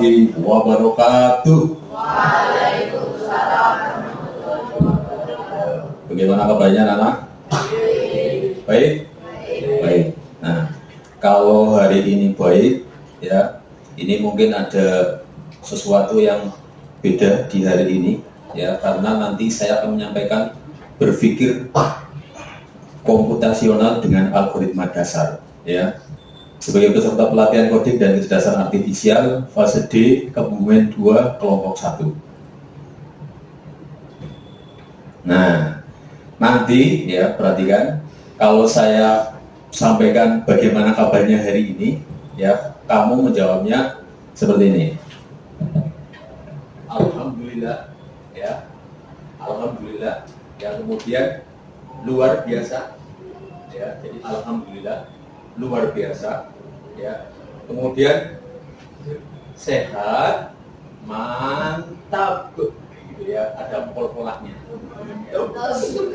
warahmatullahi wabarakatuh. Waalaikumsalam. Bagaimana kabarnya anak? Baik? Baik. Nah, kalau hari ini baik, ya, ini mungkin ada sesuatu yang beda di hari ini, ya, karena nanti saya akan menyampaikan berpikir komputasional dengan algoritma dasar, ya. Sebagai peserta pelatihan koding dan kecerdasan artifisial fase D Kebumen 2 kelompok 1. Nah, nanti ya perhatikan, kalau saya sampaikan bagaimana kabarnya hari ini, ya, kamu menjawabnya seperti ini. Alhamdulillah, ya. Alhamdulillah. Yang kemudian luar biasa, ya. Jadi alhamdulillah luar biasa, ya. Kemudian sehat, mantap, gitu ya. Ada pol-polahnya.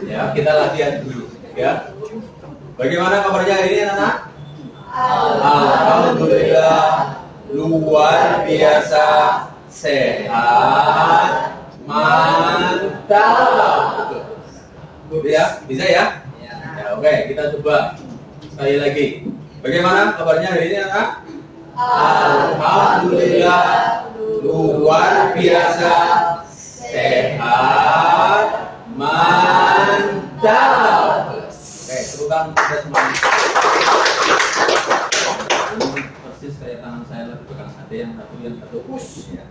Ya, kita latihan dulu, ya. Bagaimana kabarnya hari ini, anak-anak? Alhamdulillah luar biasa, sehat, mantap. Ya, bisa ya? Ya, oke, kita coba sekali lagi. Bagaimana kabarnya hari ini, anak? Alhamdulillah luar biasa, sehat, mantap. Oke, tepukan kita semuanya. Ini persis kayak tangan saya lagi pegang sate, yang satu push, ya.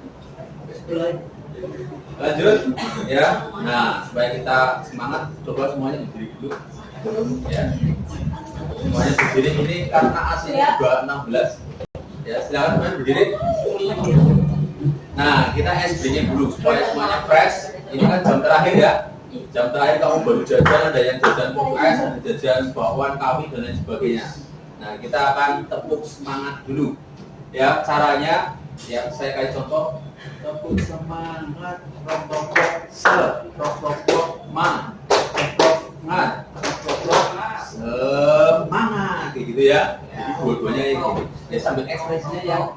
Lanjut, ya. Nah, supaya kita semangat, coba semuanya berdiri dulu, ya. Semuanya berdiri, ini karena AC-nya juga 16, ya. Silakan semuanya berdiri. Nah, kita SB-nya dulu supaya semuanya fresh. Ini kan jam terakhir, ya. Jam terakhir kamu baru jajan, ada yang jajan POS, ada jajan bakwan, kawin dan lain sebagainya. Nah, kita akan tepuk semangat dulu, ya. Caranya, ya, saya kasih contoh. Tepuk semangat, rompok se, rompok man, rompok semangat, kayak gitu ya. Jadi dua-duanya ini, ya, sambil ekspresinya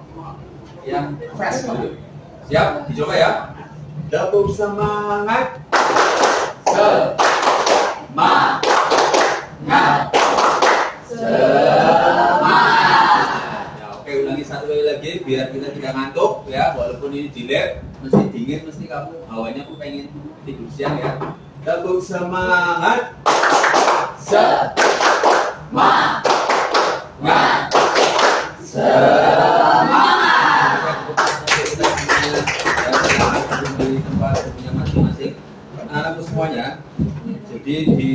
yang fresh gitu. Siap, dicoba ya. Tepuk semangat, semangat, semangat. Ya, oke, ulangi satu kali lagi biar kita tidak ngantuk, ya. Walaupun ini di lab, mesti dingin, mesti kamu hawanya aku pengen tidur siang, ya. Tepuk semangat, semangat, semangat. Di tempat punya masing-masing, anak-anakku semuanya. Jadi di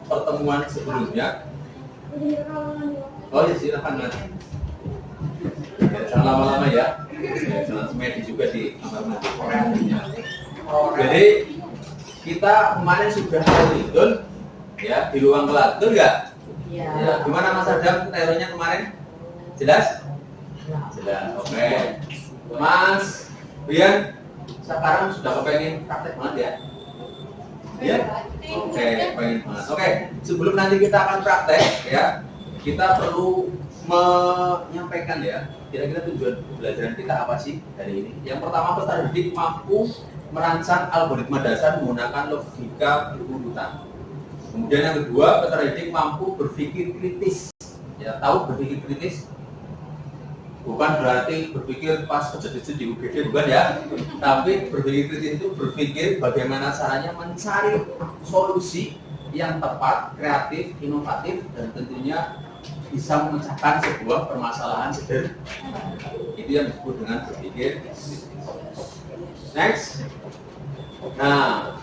pertemuan sebelumnya, oh ya silakan mas. Jangan lama-lama ya. Jangan semedi juga di kamar mandi. Jadi kita kemarin sudah hitung, ya, di ruang kelas, betul nggak? Iya. Ya, gimana Mas Adam teorinya kemarin? Jelas? Jelas. Oke. Mas Brian, sekarang sudah kepengen praktek banget ya? Ya? Oke, pengen banget. Oke, sebelum nanti kita akan praktek, ya, kita perlu menyampaikan, ya, kira-kira tujuan pembelajaran kita apa sih hari ini. Yang pertama, peserta didik mampu merancang algoritma dasar menggunakan logika berurutan. Kemudian yang kedua, peserta didik mampu berpikir kritis. Ya, tahu berpikir kritis? Bukan berarti berpikir pas kejadian di UGD, bukan ya. Tapi berpikir kritis itu berpikir bagaimana caranya mencari solusi yang tepat, kreatif, inovatif, dan tentunya bisa memecahkan sebuah permasalahan sederhana. Itu yang disebut dengan berpikir kritis. Next. Nah,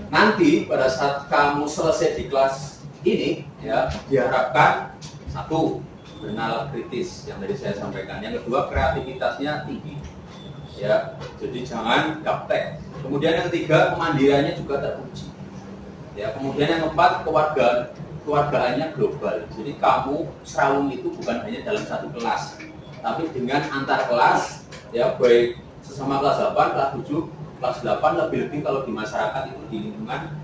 nanti pada saat kamu selesai di kelas ini, ya, diharapkan satu, bernalar kritis yang tadi saya sampaikan. Yang kedua, kreativitasnya tinggi, ya. Jadi jangan gaptek. Kemudian yang ketiga, kemandiriannya juga teruji, ya. Kemudian yang keempat, kewargaannya global. Jadi kamu serawung itu bukan hanya dalam satu kelas, tapi dengan antar kelas, ya, baik sesama kelas 8, kelas 7, kelas 8, lebih-lebih kalau di masyarakat itu di lingkungan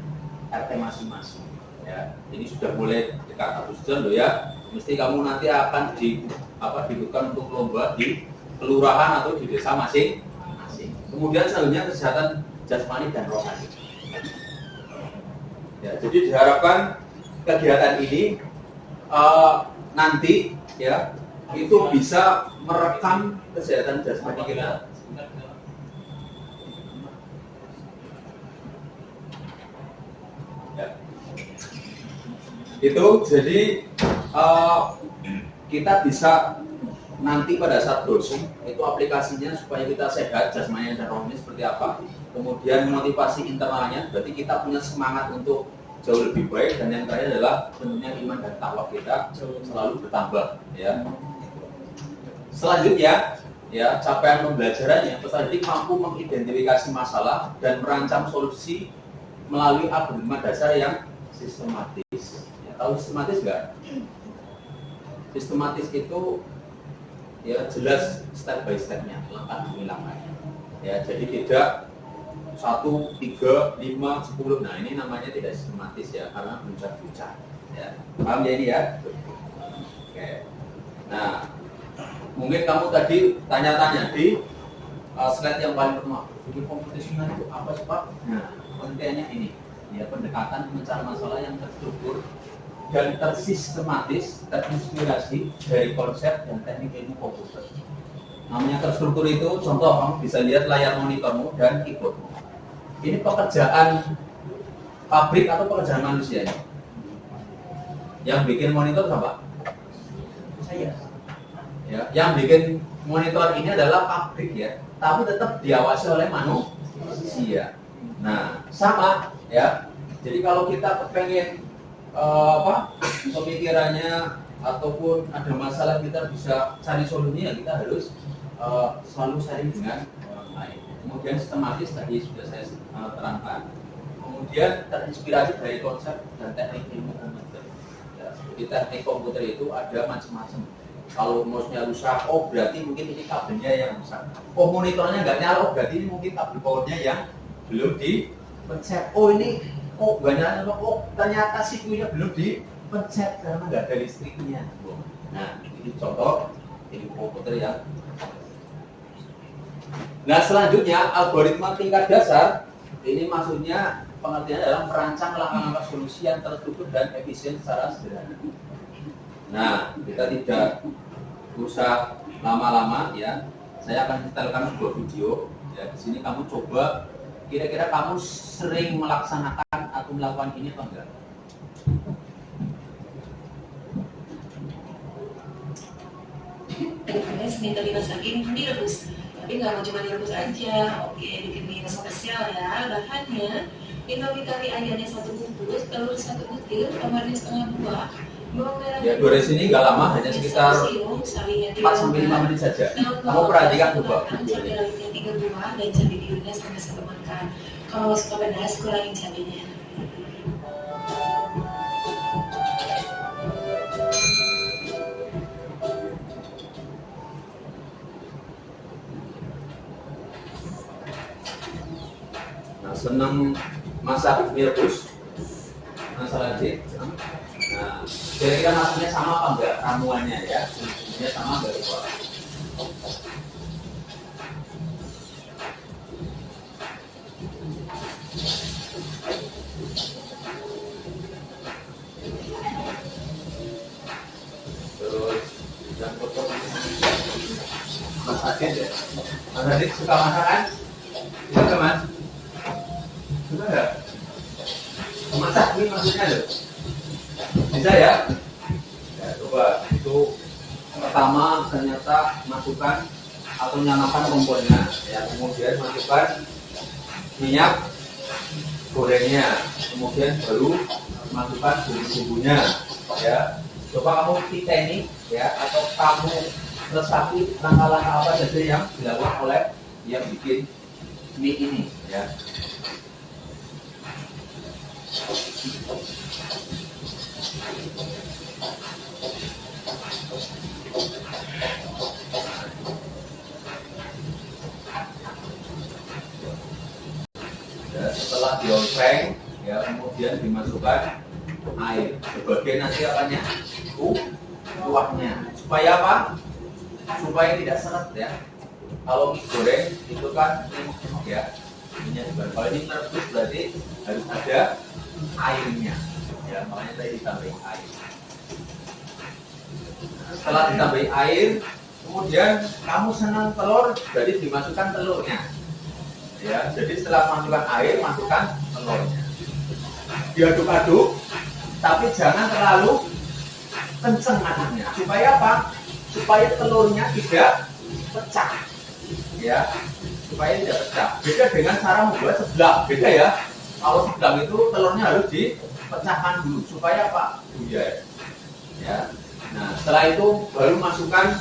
RT masing-masing, ya. Ini sudah mulai dekat Agustus loh, ya. Mesti kamu nanti akan dibutuhkan untuk lomba di kelurahan atau di desa masing-masing. Kemudian selanjutnya kesehatan jasmani dan rohani. Ya, jadi diharapkan kegiatan ini nanti ya itu bisa merekam kesehatan jasmani kita. Ya. Itu jadi kita bisa nanti pada saat browsing itu aplikasinya supaya kita sehat jasmani dan rohani seperti apa, kemudian motivasi internalnya, berarti kita punya semangat untuk jauh lebih baik, dan yang terakhir adalah tentunya iman dan takwa kita selalu bertambah ya. Selanjutnya ya, capaian pembelajarannya peserta didik mampu mengidentifikasi masalah dan merancang solusi melalui algoritma dasar yang sistematis. Ya, tahu sistematis nggak? Sistematis itu ya jelas step by stepnya, langkah demi langkahnya. Ya, jadi tidak 1, 3, 5, 10. Nah, ini namanya tidak sistematis ya, karena buncah-buncah. Ya, paham ya ini ya? Oke. Nah, mungkin kamu tadi tanya-tanya di slide yang paling pertama, bikin kompetisinya itu apa sih Pak? Nah, pentingnya ini, ya pendekatan mencari masalah yang terstruktur dan tersistematis, terinspirasi dari konsep dan teknik ilmu komputer. Namanya terstruktur itu, contoh kamu bisa lihat layar monitormu dan keyboardmu. Ini pekerjaan pabrik atau pekerjaan manusia? Yang bikin monitor siapa? Saya. Ya, yang bikin monitor ini adalah pabrik ya, tapi tetap diawasi oleh manusia. Nah, sama ya. Jadi kalau kita kepengen pemikirannya ataupun ada masalah kita bisa cari solusinya, kita harus selalu sharing dengan orang lain. Kemudian sistematis tadi sudah saya terangkan. Kemudian terinspirasi dari konsep dan teknik ilmu komputer. Ya, jadi teknik komputer itu ada macam-macam. Kalau mouse-nya rusak, oh berarti mungkin ini kabelnya yang rusak. Oh monitornya nggak nyala, oh berarti ini mungkin kabel powernya yang belum dipencet. Oh ini nggak nyala, oh ternyata CPU-nya belum dipencet karena nggak ada listriknya. Nah ini contoh ilmu komputer yang. Nah selanjutnya algoritma tingkat dasar, ini maksudnya pengertiannya adalah merancang langkah-langkah solusi yang terstruktur dan efisien secara sederhana. Nah kita tidak usah lama-lama ya, saya akan setelkan sebuah video ya. Di sini kamu coba, kira-kira kamu sering melaksanakan atau melakukan ini atau enggak? Minta dimasakin, direbus. Tapi nggak mau cuma direbus aja. Oke, bikin mie spesial ya. Bahannya Indomie ayamnya 1 bungkus, telur 1 butir, tomatnya setengah buah, bawang merah. Ya, goreng sini nggak lama, hanya sekitar 4 sampai 5 menit saja. Kamu perhatikan coba. Cabai rawitnya 3 buah dan cabai birunya setengah 1 makan. Kalau suka pedas, kurangin cabainya. Senang masak mie rebus, masalah sih. Nah, kira-kira masaknya sama apa enggak ramuannya ya? Ini sama enggak itu? Terus yang potong masaknya deh. Mas Adik suka masakan? Suka Mas? Suka nggak? Masak ini maksudnya loh. Bisa ya? Ya coba itu pertama ternyata masukkan atau nyalakan kompornya ya, kemudian masukkan minyak gorengnya, kemudian baru masukkan bumbu-bumbunya ya. Coba kamu titeni ya, atau kamu resapi langkah-langkah apa saja yang dilakukan oleh yang bikin mie ini ya. Ya, setelah dioseng ya, kemudian dimasukkan air sebagai nanti apanya, kuahnya, supaya apa? Supaya tidak seret ya. Kalau mie goreng itu kan ya minyak goreng. Kalau ini merebus berarti harus ada airnya. Ya, makanya saya ditambahin air. Setelah ditambahin air, kemudian kamu senang telur, jadi dimasukkan telurnya. Ya, jadi setelah masukkan air, masukkan telurnya. Diaduk-aduk, tapi jangan terlalu kenceng aduknya. Supaya apa? Supaya telurnya tidak pecah. Ya, supaya tidak pecah. Beda dengan cara membuat seblak, beda ya. Kalau seblak itu telurnya harus dipecahkan dulu supaya apa? Guyar. Ya. Nah, setelah itu baru masukkan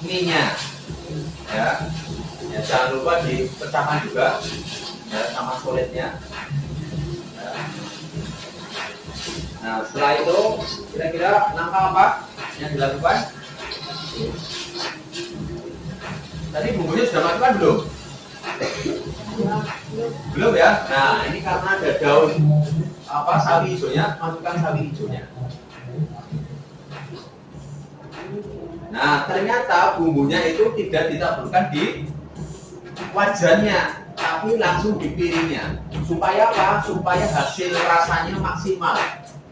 mie-nya. Ya. Ya, jangan lupa dipecahkan juga ya, sama solidnya. Ya. Nah, setelah itu kira-kira langkah apa yang dilakukan? Tadi bumbunya sudah masukkan belum? Belum ya? Nah, ini karena ada daun apa sawi hijaunya, masukkan sawi hijaunya. Nah, ternyata bumbunya itu tidak ditaburkan di wajannya, tapi langsung di piringnya. Supaya apa? Supaya hasil rasanya maksimal.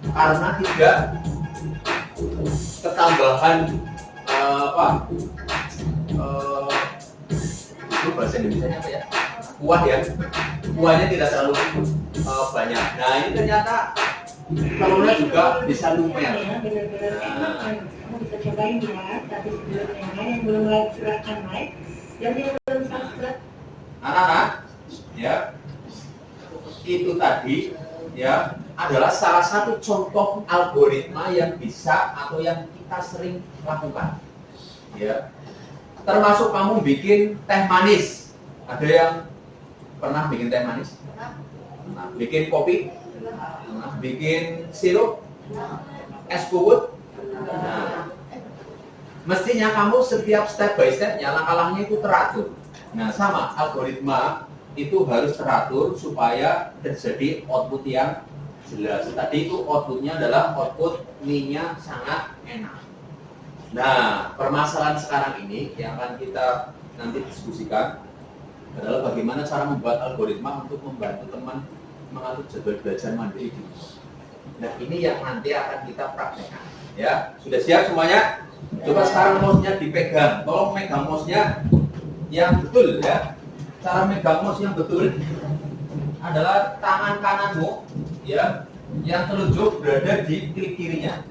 Karena tidak ketambahan itu bahasa Indonesia apa ya? Kuah ya. Kuahnya tidak terlalu banyak. Nah, ini ternyata telurnya juga bisa lumer. Kamu bisa cobain ya, tapi sebelumnya yang belum like silahkan like, yang belum subscribe. Anak-anak, ya, itu tadi ya adalah salah satu contoh algoritma yang bisa atau yang kita sering lakukan. Ya, termasuk kamu bikin teh manis. Ada yang pernah bikin teh manis? Nah, bikin kopi? Nah, bikin sirup? Es kuwut? Nah, mestinya kamu setiap step by stepnya, langkah-langkahnya itu teratur. Nah, sama algoritma itu harus teratur supaya terjadi output yang jelas. Tadi itu outputnya adalah output mie-nya sangat enak. Nah, permasalahan sekarang ini yang akan kita nanti diskusikan adalah bagaimana cara membuat algoritma untuk membantu teman mengatur jadwal belajar mandiri. Nah, ini yang nanti akan kita praktekkan. Ya, sudah siap semuanya? Coba sekarang mouse-nya dipegang. Tolong megang mouse-nya yang betul ya. Cara megang mouse yang betul adalah tangan kananmu ya, yang telunjuk berada di klik kirinya.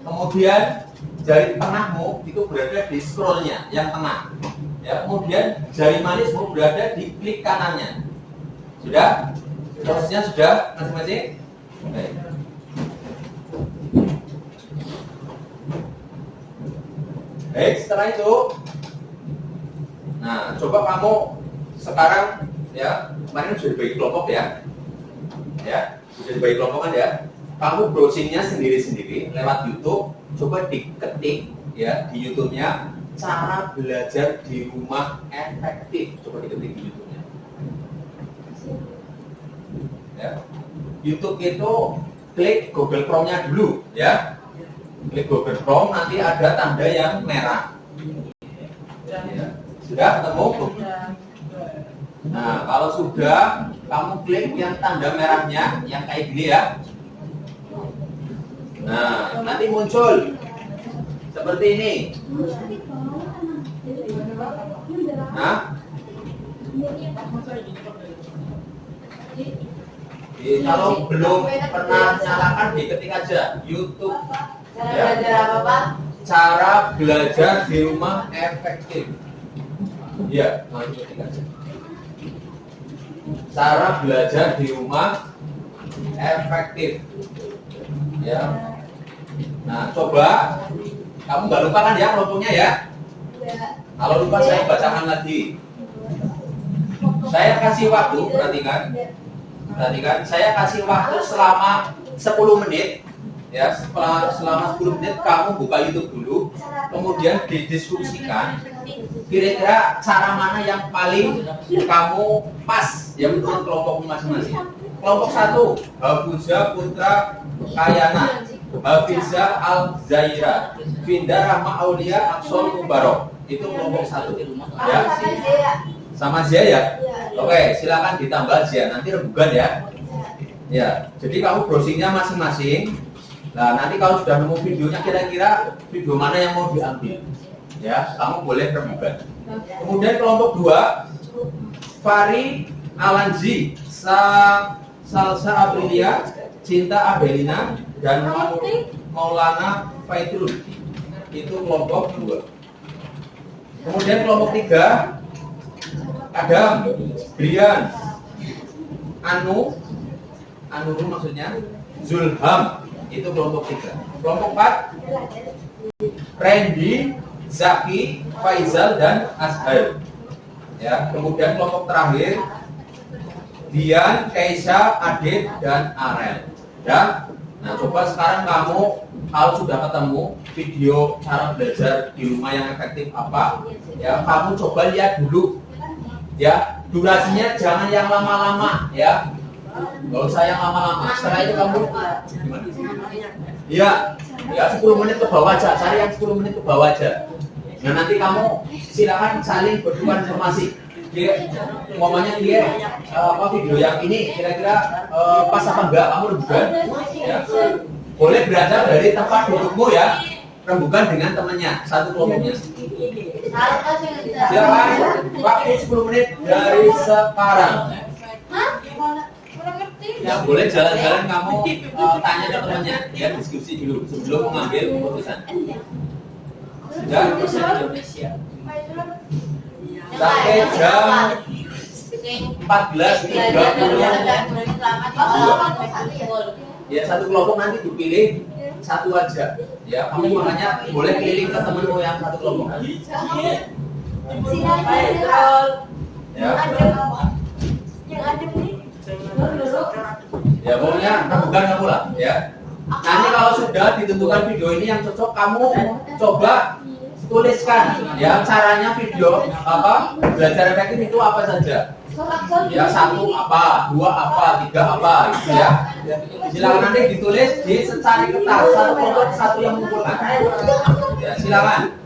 Kemudian jari tengahmu itu berada di scrollnya yang tengah. Ya, kemudian jari manismu berada di klik kanannya. Sudah? Posisinya sudah masing-masing? Baik. Baik, setelah itu, nah coba kamu sekarang ya, kemarin sudah dibagi kelompok ya, sudah dibagi kelompok kan ya. Kamu browsingnya sendiri-sendiri lewat YouTube, coba diketik ya di YouTube-nya cara belajar di rumah efektif. Coba diketik di YouTube-nya. Ya. YouTube itu klik Google Chrome-nya dulu ya. Klik Google Chrome, nanti ada tanda yang merah. Ya. Sudah ketemu? Nah, kalau sudah, kamu klik yang tanda merahnya, yang kayak gini ya. Nah, nanti muncul seperti ini. Nah, kalau belum pernah nyalakan, diketik aja YouTube. Cara belajar apa, Pak? Cara belajar di rumah efektif. Ya, langsung ketik aja. Cara belajar di rumah efektif. Ya. Nah, coba kamu nggak lupa kan ya kelompoknya ya? Kalau lupa saya bacakan lagi. Saya kasih waktu, perhatikan. Perhatikan, saya kasih waktu selama 10 menit. Ya, selama 10 menit kamu buka YouTube dulu, kemudian didiskusikan kira-kira cara mana yang paling kamu pas ya menurut kelompokmu masing-masing. Kelompok 1, Hafuza Putra Kayana, Hafiza Al Zaira, Finda Rahma Aulia Absol Mubarok. itu kelompok 1 ya. Sama Zia ya? Oke, silakan ditambah Zia, nanti rebukan ya. Ya, jadi kamu browsingnya masing-masing. Nah, nanti kalau sudah nemu videonya, kira-kira video mana yang mau diambil, ya, kamu boleh rebukan. Kemudian kelompok 2, Fari Alanzi, Salsa Aprilia, Cinta Abelina, dan Maulana Faidul. Itu kelompok 2. Kemudian kelompok 3, Adam, Brian, Anuru maksudnya, Zulham. Itu kelompok 3. Kelompok 4, Randy, Zaki, Faizal, dan Azhar. Ya, kemudian kelompok terakhir, Dian, Keisha, Adit, dan Arel. Ya. Nah, coba sekarang kamu kalau sudah ketemu video cara belajar di rumah yang efektif apa, ya kamu coba lihat dulu. Ya, durasinya jangan yang lama-lama, ya. Nggak usah yang lama-lama. Setelah itu kamu gimana? Iya, ya 10 menit ke bawah aja. Cari yang 10 menit ke bawah aja. Nah, nanti kamu silakan saling bertukar informasi. Dia ngomongnya dia video yang ini kira-kira pas apa enggak, kamu rembukan ya. Boleh berasal dari tempat dudukmu ya, rembukan dengan temannya, satu kelompoknya. Silakan, waktu 10 menit dari sekarang. Ya, boleh jalan-jalan kamu tanya ke temannya, ya diskusi dulu sebelum mengambil keputusan. Sudah? Sampai jam 14.30. Ya, satu kelompok nanti dipilih satu aja. Ya, kamu makanya boleh keliling ke temanmu yang satu kelompok. Ya. Ya, pokoknya bukan kamu lah, ya. Nanti kalau sudah ditentukan video ini yang cocok, kamu coba tuliskan ya caranya video apa belajar efektif itu apa saja. Ya, 1 apa, 2 apa, 3 apa gitu ya. Silakan nanti ditulis di secari kertas, satu kelompok satu yang mengumpulkan. Ya, silakan.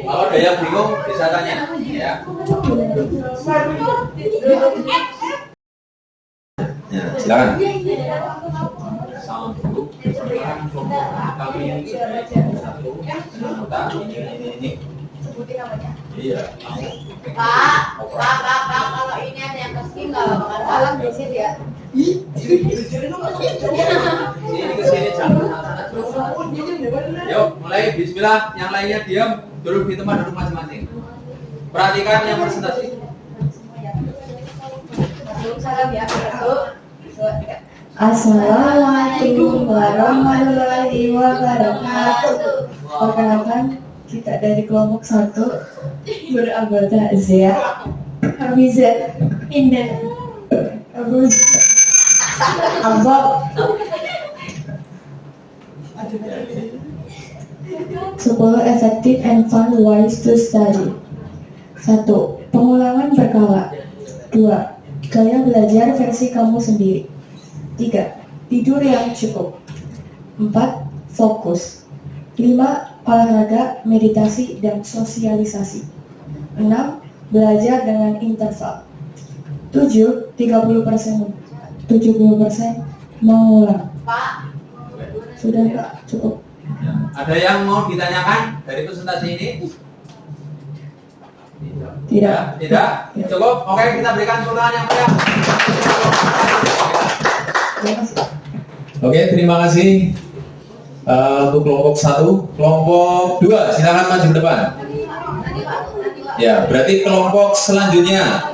Kalau ada yang bingung bisa tanya ya. Ya, silakan. Salam dulu. Kami yang satu, ini. Iya. Pak, kalau ini ada yang kesini nggak bakal kalah di sini ya. Sini ke sini jangan. Yuk, mulai bismillah, yang lainnya diam, duduk di tempat duduk masing-masing. Perhatikan yang presentasi. Salam ya, Assalamualaikum warahmatullahi wabarakatuh. Perkenalkan, kita dari kelompok 1 beranggota Zia, Hamizah, Indah, Abu, Abab. 10 effective and fun ways to study. 1. Pengulangan berkala. 2. Gaya belajar versi kamu sendiri. 3. Tidur yang cukup. 4. Fokus. 5. Olahraga, meditasi, dan sosialisasi. 6. Belajar dengan interval. 7. 30%, 70% mengulang. Pak. Sudah Pak, cukup. Ada yang mau ditanyakan dari presentasi ini? Tidak. Tidak? Cukup? Oke, kita berikan tepuk tangan yang meriah. Oke, terima kasih untuk kelompok 1. Kelompok 2, silakan maju ke depan. Ya, berarti kelompok selanjutnya.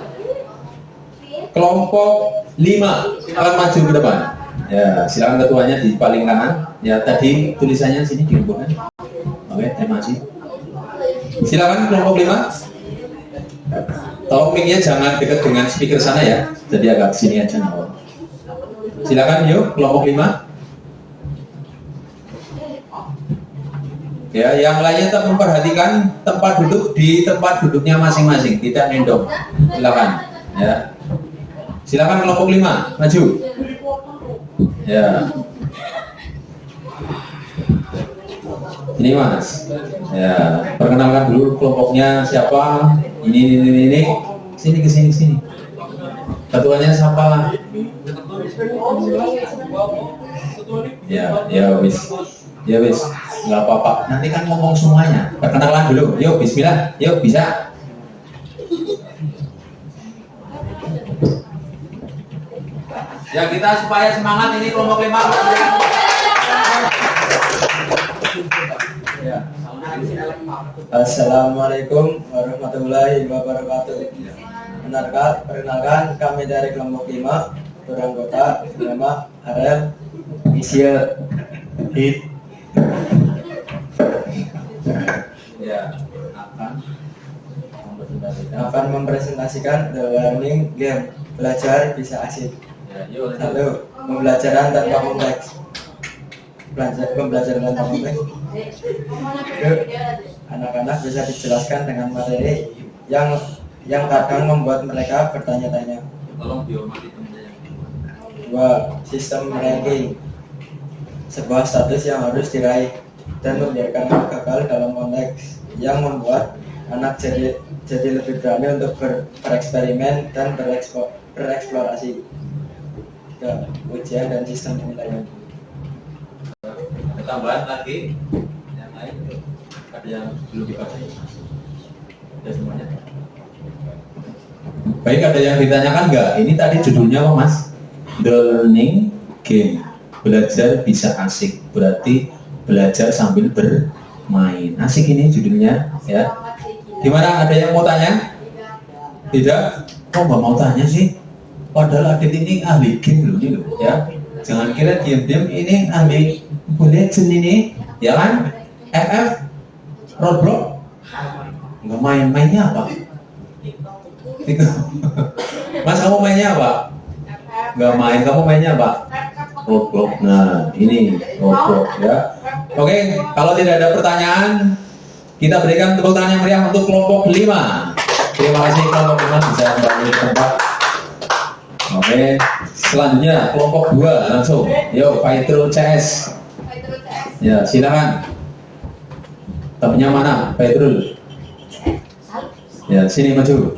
Kelompok 5, silakan maju ke depan. Ya, silakan ketuanya di paling kanan. Ya, tadi tulisannya sini dihubungkan. Oke, terima kasih. Silakan kelompok 5. Tolong mic-nya jangan dekat dengan speaker sana ya. Jadi agak sini aja. Silakan yuk, kelompok 5. Ya, yang lainnya tetap memperhatikan tempat duduk di tempat duduknya masing-masing, tidak nendong. Silakan. Ya. Silakan kelompok 5, maju. Ya. Ini Mas. Ya, perkenalkan dulu kelompoknya siapa? Ini. Sini ke sini. Ketuanya siapa? Ya wis, nggak apa-apa. Nanti kan ngomong semuanya. Perkenalan dulu. Yuk, Bismillah. Yuk, bisa. Ya kita supaya semangat ini kelompok 5. Ya. Assalamualaikum warahmatullahi wabarakatuh. Perkenalkan kami dari kelompok 5 beranggota bernama Arel, Isya, Hid. Ya, Akan mempresentasikan the learning game, belajar bisa asik. Ya, yuk. 1. Pembelajaran tanpa kompleks. Pembelajaran tanpa kompleks. 2. Anak-anak bisa dijelaskan dengan materi yang kadang membuat mereka bertanya-tanya. Tolong dihormati teman-teman. 2. Sistem ranking, sebuah status yang harus diraih dan membiarkan anak gagal dalam konteks yang membuat anak jadi lebih berani untuk bereksperimen dan bereksplorasi. 3. Ujian dan sistem penilaian. Ada tambahan lagi yang lain? Ada yang belum dibaca? Ada semuanya? Baik, ada yang ditanyakan nggak? Ini tadi judulnya apa Mas? The Learning Game, belajar bisa asik, berarti belajar sambil bermain. Asik ini judulnya, ya. Gimana? Ada yang mau tanya? Tidak? Kok nggak mau tanya sih? Padahal Adit ini ahli game loh, ini loh, ya. Jangan kira diam-diam ini ahli Legend ini, ya kan? FF, Roblox, nggak main-mainnya apa? Mas, kamu mainnya apa? Nggak main, kamu mainnya apa? Roblox. Nah, ini Roblox, ya. Oke, kalau tidak ada pertanyaan, kita berikan tepuk tangan yang meriah untuk kelompok 5. Terima kasih kelompok 5 bisa kembali ke tempat. Oke, selanjutnya kelompok 2 langsung. Yuk, Fighter CS. Ya, silakan. Temennya mana? Fighter. Ya, sini maju.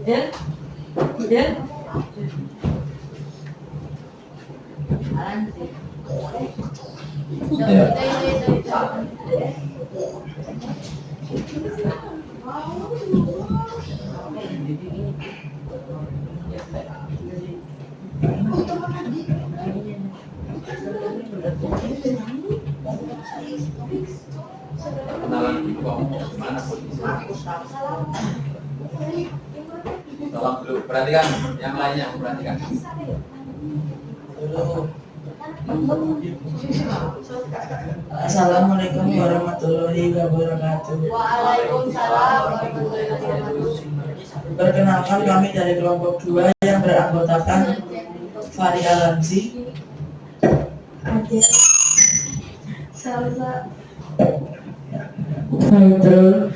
Ya. Kenalan dulu kamu gimana posisinya? Tolong dulu, perhatikan yang lainnya, perhatikan. Assalamualaikum warahmatullahi wabarakatuh. Waalaikumsalam warahmatullahi wabarakatuh. Perkenalkan kami dari kelompok 2 yang beranggotakan Fari Alansi, Salsa. Faidrul,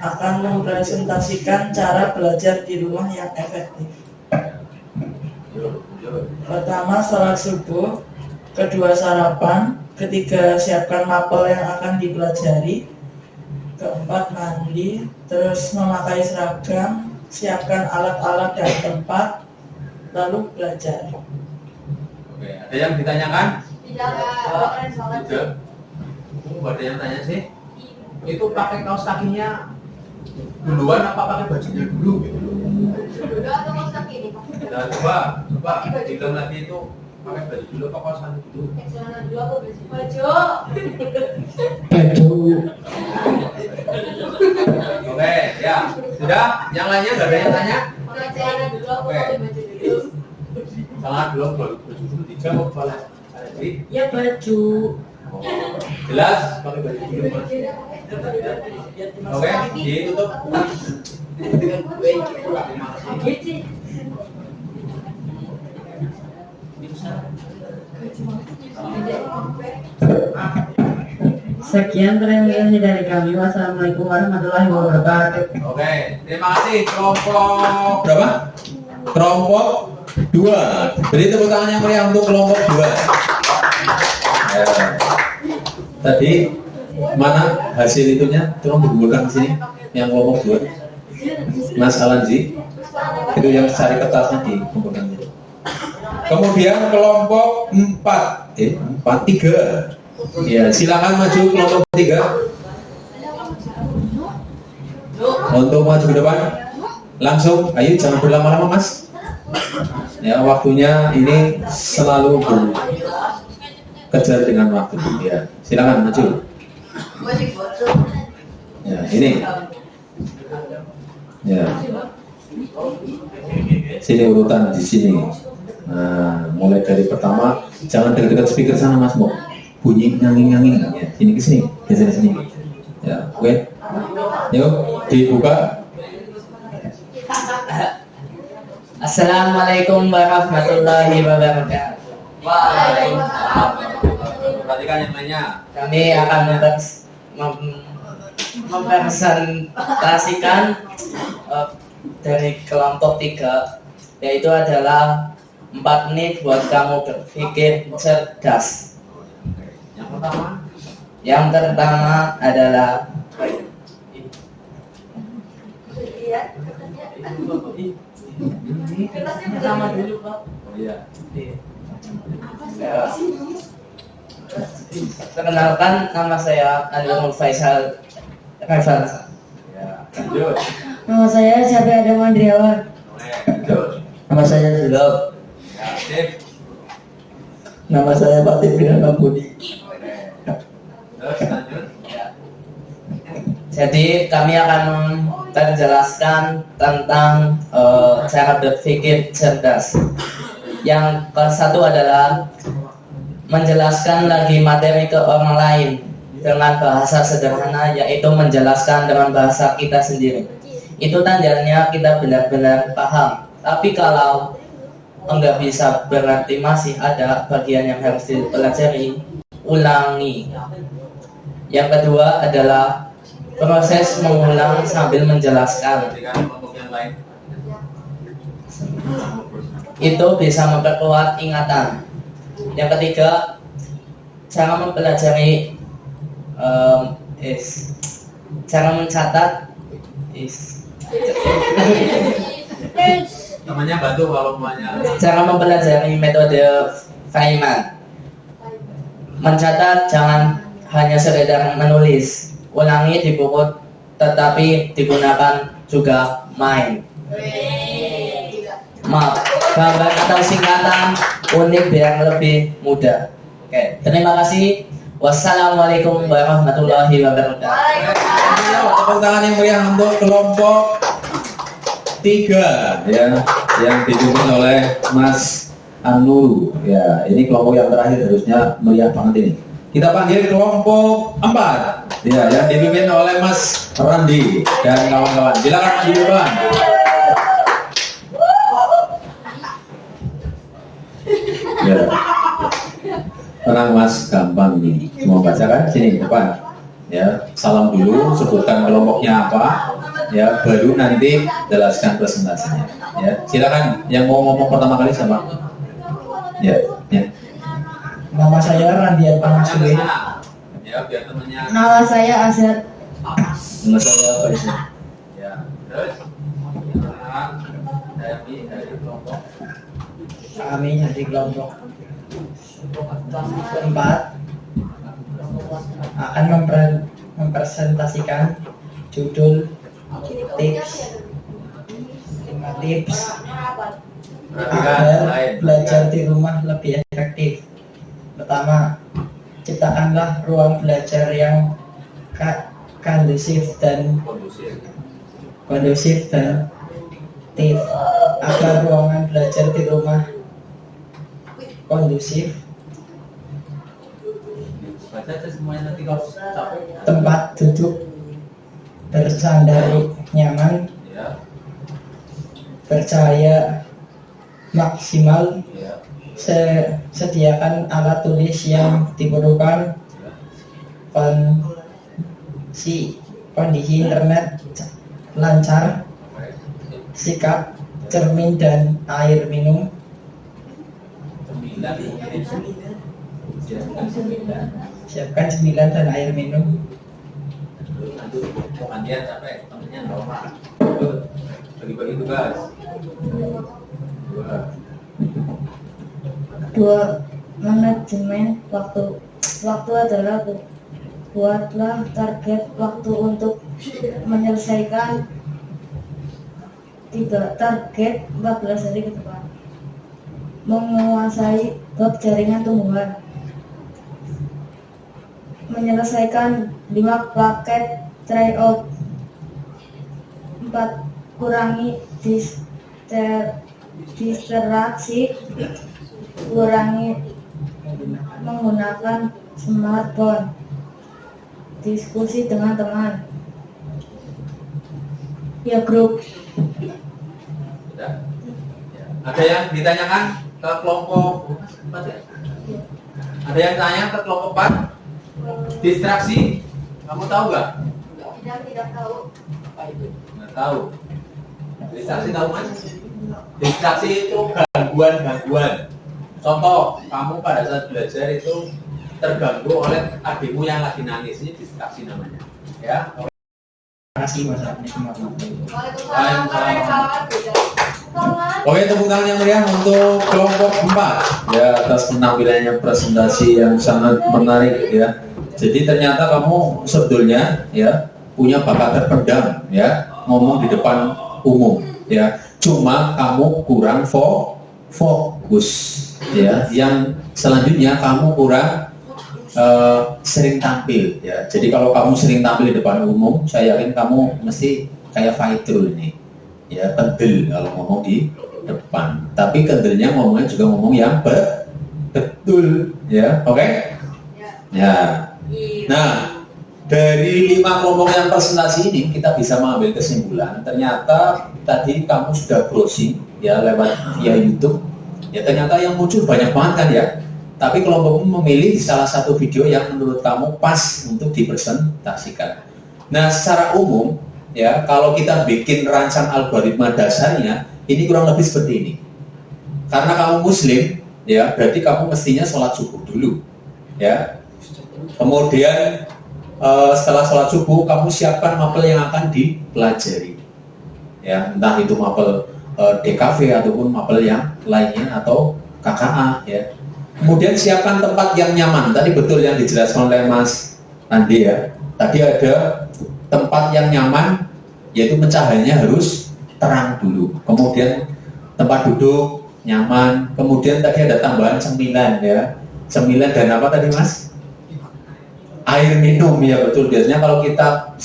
akan mempresentasikan cara belajar di rumah yang efektif. Pertama, sholat subuh. Kedua, sarapan. Ketiga, siapkan mapel yang akan dipelajari. Keempat, mandi. Terus memakai seragam. Siapkan alat-alat dan tempat. Lalu belajar. Oke, ada yang ditanyakan? Tidak, keren banget. Tidak. Ada yang tanya sih? Itu pakai kaos kakinya duluan apa pakai bajunya dulu gitu? Dulu atau kaos kaki nih? Nah, coba hitung lagi itu pakai baju dulu apa kaos kaki dulu? Celana dulu apa baju? Baju. Oke, ya sudah. Yang lainnya nggak ada yang tanya? Pakai celana dulu apa pakai baju dulu? Salah dulu baju dulu 3 mau balas. Ya, baju. Jelas pakai baju dulu. Oke, ditutup. Terima kasih. Sekian terima dari kami. Wassalamualaikum warahmatullahi wabarakatuh. Oke, terima kasih kelompok berapa? Kelompok 2. Beri tepuk tangan yang meriah untuk kelompok 2. Ya. Tadi mana hasil itunya? Tolong kumpulkan ke sini yang kelompok 2. Mas Alanzi. Itu yang cari kertasnya dikumpulkan. Kemudian kelompok 4. 3. Ya, silakan maju kelompok 3. Untuk maju ke depan. Langsung, ayo jangan berlama-lama Mas. Ya, waktunya ini selalu kejar dengan waktu. Ya, silakan maju. Ya, ini. Ya. Sini urutan di sini. Nah, mulai dari pertama, jangan dekat-dekat speaker sana Mas Mo. Bunyi nyangin-nyangin ya. Sini ke sini, geser sini. Ya, oke. Yuk, dibuka. Assalamualaikum warahmatullahi wabarakatuh. Waalaikumsalam. Perhatikan yang lainnya. Kami akan mempresentasikan dari kelompok 3, yaitu adalah 4 menit buat kamu berpikir cerdas. Yang pertama adalah pertama dulu Pak. Oh iya. Perkenalkan, nama saya Anwar Faisal Raifal. Ya, lanjut. Nama saya Syafi Adam Andriawan. Oke, lanjut. Nama saya Zulab. Ya, sip. Nama saya Fatih bin Budi. Terus lanjut. Ya. Jadi kami akan menjelaskan tentang cara berpikir cerdas. Yang ke-1 adalah menjelaskan lagi materi ke orang lain dengan bahasa sederhana, yaitu menjelaskan dengan bahasa kita sendiri. Itu tandanya kita benar-benar paham. Tapi kalau enggak bisa, berarti masih ada bagian yang harus dipelajari, ulangi. Yang kedua adalah proses mengulang sambil menjelaskan. Perhatikan kelompok yang lain. Itu bisa memperkuat ingatan. Yang ketiga, cara mempelajari cara mencatat Namanya bantu kalau namanya. cara mempelajari metode Feynman. Mencatat jangan hanya sekedar menulis, ulangi di buku, tetapi digunakan juga main. Maaf, gambar atau singkatan unik biar lebih mudah. Oke, terima kasih. Wassalamualaikum warahmatullahi wabarakatuh. Tepuk tangan yang meriah untuk kelompok 3 ya, yang dipimpin oleh Mas Anur. Ya, ini kelompok yang terakhir, harusnya meriah banget ini. Kita panggil kelompok 4 ya, yang dipimpin oleh Mas Randi dan kawan-kawan. Silakan maju depan. Ya. Tenang Mas, gampang ini. Cuma baca kan sini depan. Ya, salam dulu, sebutkan kelompoknya apa. Ya, baru nanti jelaskan presentasinya. Ya, silakan yang mau ngomong pertama kali siapa? Ya, ya. Nama saya Randian Pangasui. Ya, biar temannya. Nama saya Azhar. Nama saya Faisal. Ya, terus. Dari kelompok. Kami dari kelompok 4 akan mempresentasikan judul tips 5 tips agar belajar di rumah lebih efektif. Pertama, ciptakanlah ruang belajar yang kondusif dan aktif. Agar ruangan belajar di rumah kondusif, Baca aja semuanya nanti kalau capek. tempat duduk bersandar nyaman, Ya. bercahaya maksimal. Ya. Sediakan alat tulis yang diperlukan, kondisi internet lancar, sikap cermin dan air minum. Siapkan cemilan dan air minum. Gantian capek, temennya normal. Bagi-bagi tugas. Dua, manajemen waktu. Waktu adalah buatlah target waktu untuk menyelesaikan 3 target 14 hari ke depan. Menguasai bab jaringan tumbuhan. Menyelesaikan 5 paket tryout. 4, kurangi distraksi, kurangi menggunakan smartphone, diskusi dengan teman, ya grup. Sudah? Ada yang ditanyakan ke kelompok 4 ya? Ada yang tanya ke kelompok 4? Distraksi, kamu tahu nggak? Tidak tahu. Apa itu? Nggak tahu. Distraksi tahu mas? Distraksi itu gangguan. Contoh, kamu pada saat belajar itu terganggu oleh adikmu yang lagi nangis, ini distraksi namanya. Ya. Terima kasih Mas Agnes. Waalaikumsalam warahmatullahi wabarakatuh. Oke, tepuk tangan yang meriah untuk kelompok 4 ya atas penampilannya presentasi yang sangat menarik ya. Jadi ternyata kamu sebetulnya ya punya bakat terpendam ya ngomong di depan umum ya. Cuma kamu kurang fokus ya. Yang selanjutnya kamu kurang sering tampil ya. Jadi kalau kamu sering tampil di depan umum, saya yakin kamu mesti kayak Faidrul ini ya, kendel kalau ngomong di depan. Tapi kendelnya ngomongnya juga ngomong yang betul ya. Oke? Ya. Nah, dari 5 kelompok yang presentasi ini kita bisa mengambil kesimpulan. Ternyata tadi kamu sudah browsing ya lewat via YouTube. Ya ternyata yang muncul banyak banget kan ya. Tapi kelompokmu memilih salah satu video yang menurut kamu pas untuk dipresentasikan. Nah, secara umum ya kalau kita bikin rancang algoritma dasarnya ini kurang lebih seperti ini. Karena kamu muslim ya berarti kamu mestinya sholat subuh dulu ya. Kemudian setelah sholat subuh kamu siapkan mapel yang akan dipelajari ya, entah itu mapel DKV ataupun mapel yang lainnya atau KKA ya. Kemudian siapkan tempat yang nyaman. Tadi betul yang dijelaskan oleh Mas Andi ya. Tadi ada tempat yang nyaman, yaitu pencahayanya harus terang dulu. Kemudian tempat duduk nyaman. Kemudian tadi ada tambahan cemilan ya. Cemilan dan apa tadi Mas? Air minum ya betul. Biasanya kalau kita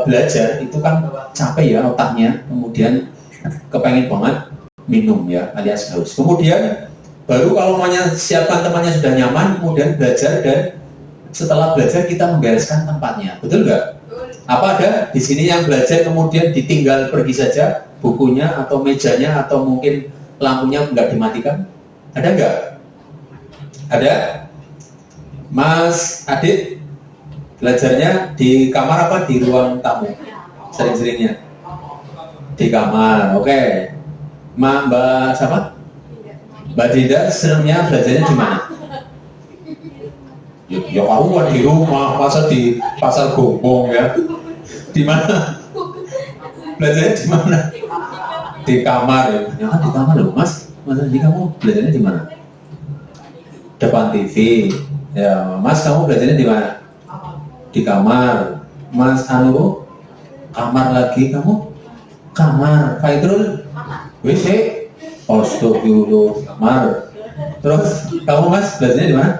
belajar itu kan capek ya otaknya. Kemudian kepengen banget minum ya alias haus. Kemudian baru kalau siapkan tempatnya sudah nyaman, kemudian belajar dan setelah belajar kita membereskan tempatnya, betul nggak? Apa ada di sini yang belajar kemudian ditinggal pergi saja bukunya atau mejanya atau mungkin lampunya nggak dimatikan? Ada nggak? Ada? Mas Adit belajarnya di kamar apa di ruang tamu? Sering-seringnya di kamar, oke. Mbak siapa? Mbak Dinda seringnya belajarnya di mana? Ya kamu di rumah, masa di pasar Gombong ya? Di mana? Belajarnya di mana? Di kamar ya? Ya kan di kamar loh Mas. Mas Andi kamu belajarnya di mana? Depan TV. Ya Mas kamu belajarnya di mana? Di kamar. Mas Anu kamar lagi kamu? Kamar. Faidrul? WC? Astagfirullah, kamar. Terus kamu Mas belajarnya di mana?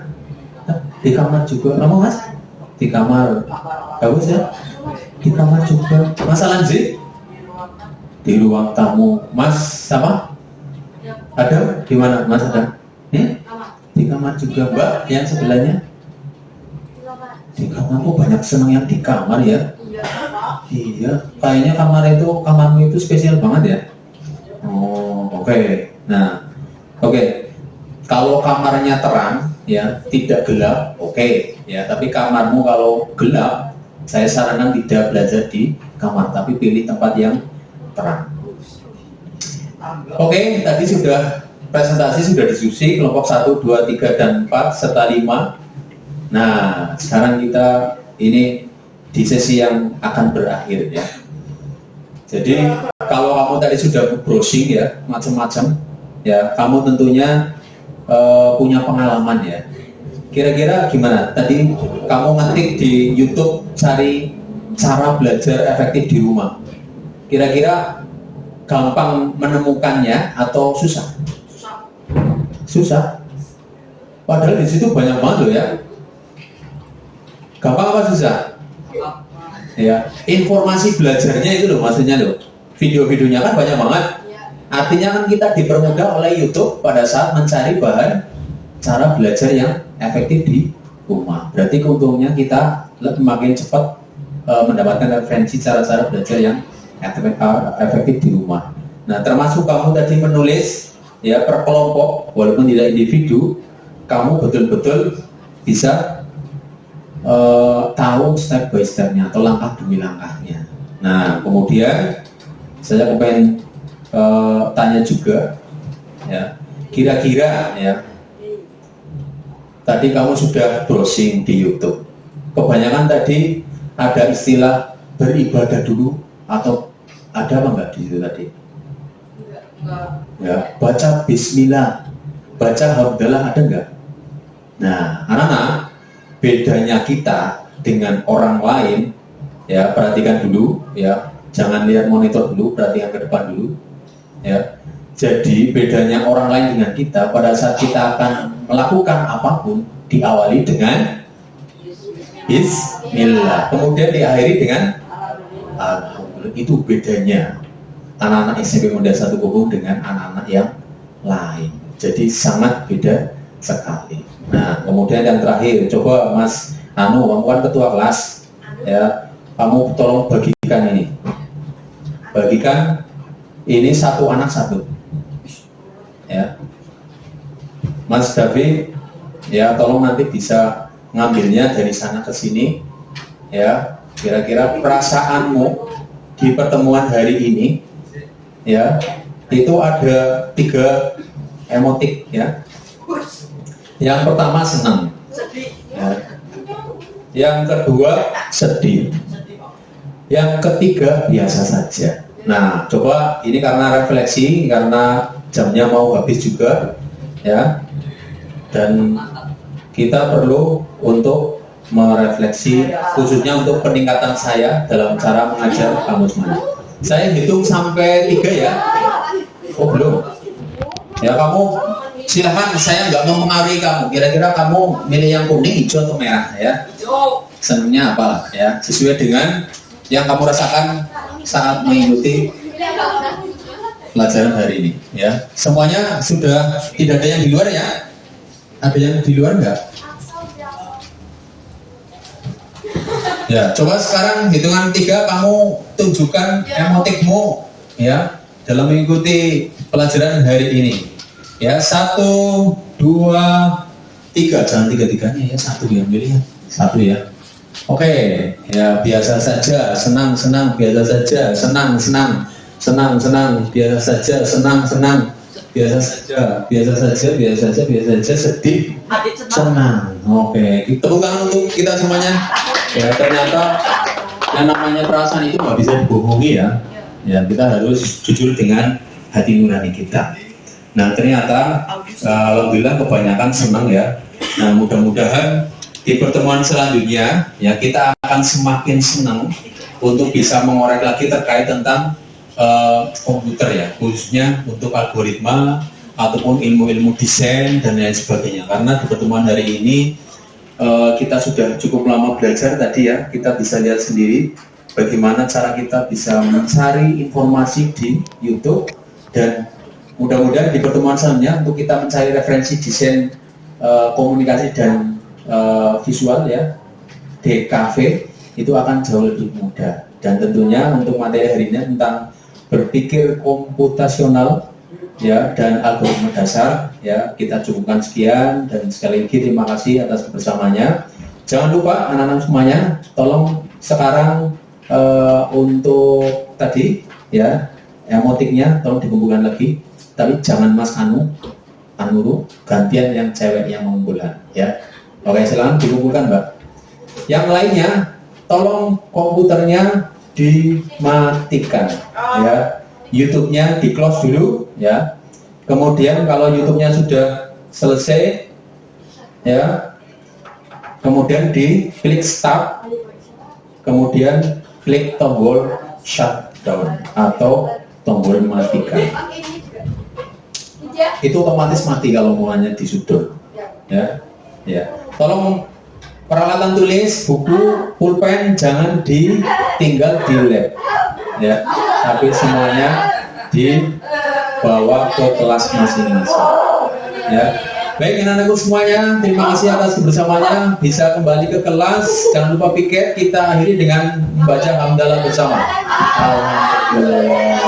Di kamar juga. Kamu Mas? Di kamar. Bagus ya? Di kamar juga. Mas Alanzi? Di ruang tamu. Mas sama? Ada? Di mana? Mas ada? Di kamar juga. Mbak yang sebelahnya? Di kamar. Kok banyak senang yang di kamar ya? Iya. Kayaknya kamarmu itu spesial banget ya? Oh, oke. Nah, Oke. Kalau kamarnya terang, ya tidak gelap, oke, ya. Tapi kamarmu kalau gelap, saya sarankan tidak belajar di kamar, tapi pilih tempat yang terang. Oke, tadi sudah presentasi, sudah diskusi kelompok 1, 2, 3, dan 4 serta 5. Nah, sekarang kita ini di sesi yang akan berakhir ya. Jadi kalau kamu tadi sudah browsing ya, macam-macam, ya, kamu tentunya punya pengalaman ya. Kira-kira gimana? Tadi kamu ngetik di YouTube cari cara belajar efektif di rumah. Kira-kira gampang menemukannya atau susah? Susah. Padahal di situ banyak banget loh ya. Gampang apa susah? Ya, informasi belajarnya itu loh maksudnya loh. Video-videonya kan banyak banget. Artinya kan kita dipermudah oleh YouTube pada saat mencari bahan cara belajar yang efektif di rumah. Berarti keuntungannya kita makin cepat mendapatkan referensi cara-cara belajar yang efektif di rumah. Nah, termasuk kamu tadi menulis ya per kelompok, walaupun tidak individu, kamu betul-betul bisa tahu step by stepnya atau langkah demi langkahnya. Nah, kemudian saya pengen tanya juga, ya, kira-kira ya, tadi kamu sudah browsing di YouTube. Kebanyakan tadi ada istilah beribadah dulu atau ada apa enggak di situ tadi? Ya, baca Bismillah, baca Hamdalah ada enggak? Nah, anak-anak, bedanya kita dengan orang lain, ya perhatikan dulu, ya, jangan lihat monitor dulu, perhatikan ke depan dulu. Ya, jadi bedanya orang lain dengan kita pada saat kita akan melakukan apapun diawali dengan Bismillah, kemudian diakhiri dengan Alhamdulillah. Itu bedanya anak-anak SMP Muda 1 Kubu dengan anak-anak yang lain. Jadi sangat beda sekali. Nah, kemudian yang terakhir, coba Mas Anu, kamu kan ketua kelas, ya, kamu tolong bagikan ini, bagikan ini satu anak satu, ya. Mas David, ya, tolong nanti bisa ngambilnya dari sana ke sini, ya. Kira-kira perasaanmu di pertemuan hari ini, ya, itu ada 3 emotik, ya. Yang pertama senang, ya. Yang kedua sedih, yang ketiga biasa saja. Nah, coba ini karena refleksi, karena jamnya mau habis juga, ya, dan kita perlu untuk merefleksi, khususnya untuk peningkatan saya dalam cara mengajar kamu semuanya. Saya hitung sampai 3 ya. Oh belum? Ya, kamu silahkan, saya nggak mempengaruhi kamu. Kira-kira kamu milih yang kuning, hijau atau merah ya? Senangnya apa ya? Sesuai dengan yang kamu rasakan saat mengikuti pelajaran hari ini ya. Semuanya sudah, tidak ada yang di luar ya? Ada yang di luar enggak? Ya, coba sekarang hitungan 3 kamu tunjukkan emotikmu ya dalam mengikuti pelajaran hari ini. Ya, 1, 2, 3, jangan 3-3-nya ya, 1 yang pilih ya, 1 ya. Oke, ya biasa saja, senang-senang, biasa saja, senang-senang, senang-senang, biasa saja, senang-senang, biasa saja, biasa saja, biasa saja, biasa saja, sedih, senang. Oke, tepuk tangan untuk kita semuanya. Ya, ternyata yang namanya perasaan itu nggak bisa dibohongi ya. Ya, kita harus jujur dengan hati nurani kita. Nah, ternyata alhamdulillah kebanyakan senang ya. Nah, mudah-mudahan di pertemuan selanjutnya ya kita akan semakin senang untuk bisa mengorek lagi terkait tentang komputer ya, khususnya untuk algoritma ataupun ilmu-ilmu desain dan lain sebagainya. Karena di pertemuan hari ini kita sudah cukup lama belajar tadi ya, kita bisa lihat sendiri bagaimana cara kita bisa mencari informasi di YouTube, dan mudah-mudahan di pertemuan selanjutnya untuk kita mencari referensi desain komunikasi dan visual ya, DKV, itu akan jauh lebih mudah. Dan tentunya untuk materi hari ini tentang berpikir komputasional ya dan algoritma dasar ya. Kita cukupkan sekian dan sekali lagi terima kasih atas kebersamaannya. Jangan lupa anak-anak semuanya, tolong sekarang untuk tadi ya emotiknya tolong dikumpulkan lagi, tapi jangan Mas Anuru, gantian yang cewek yang mengumpulkan ya. Oke, silakan dikumpulkan Mbak. Yang lainnya tolong komputernya dimatikan ya, YouTube-nya di close dulu ya. Kemudian kalau YouTube-nya sudah selesai ya, kemudian di klik start, kemudian klik tombol shutdown atau tombol matikan. Itu otomatis mati kalau muanya disudut ya. Ya, tolong peralatan tulis, buku, pulpen jangan ditinggal di lab ya, tapi semuanya dibawa ke kelas masing-masing ya. Baik anak-anakku semuanya, terima kasih atas kebersamaannya. Bisa kembali ke kelas, jangan lupa piket. Kita akhiri dengan membaca hamdalah bersama. Alhamdulillah.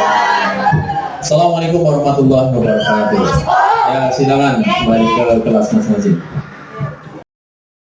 Assalamualaikum warahmatullahi wabarakatuh. Ya, silakan kembali ke kelas masing-masing.